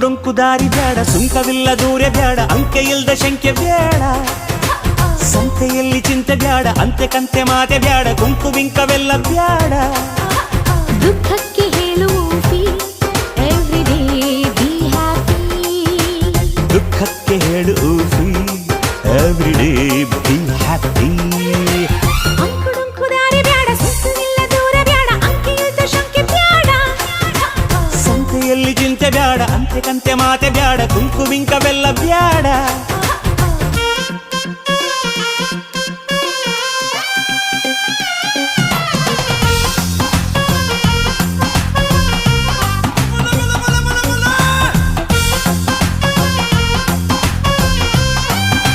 ಡೊಂಕು ದಾರಿ ಬ್ಯಾಡ, ಸುಂಕವಿಲ್ಲ ದೂರ ಬ್ಯಾಡ, ಅಂಕೆ ಇಲ್ದ ಶಂಕೆ ಬ್ಯಾಡ. ಸಂತೆಯಲ್ಲಿ ಚಿಂತೆ ಬ್ಯಾಡ, ಅಂತೆ ಕಂತೆ ಮಾತೆ ಬ್ಯಾಡ, ಕುಂಕು ಬಿಂಕವೆಲ್ಲ ಬ್ಯಾಡ. ದುಃಖಕ್ಕೆ ಹೇಳು ಎವ್ರಿಡೇ ಬಿ ಹ್ಯಾಪಿ. ದುಃಖಕ್ಕೆ ಹೇಳು ಎವ್ರಿಡೇ ಬಿ ಹ್ಯಾಪಿ. ಅಂಕು ಡೊಂಕು ದಾರಿ ಬ್ಯಾಡ, ಸುಂಕವಿಲ್ಲ ದೂರ ಬ್ಯಾಡ, ಅಂಕೆ ಇಲ್ದ ಶಂಕೆ ಬ್ಯಾಡ. ಸಂತೆಯಲ್ಲಿ ಚಿಂತೆ ಬ್ಯಾಡ, ಅಂತೆ ಕಂತೆ ಮಾತೆ ಬ್ಯಾಡ, ಕುಂಕು ಬಿಂಕವೆಲ್ಲ ಬ್ಯಾಡ.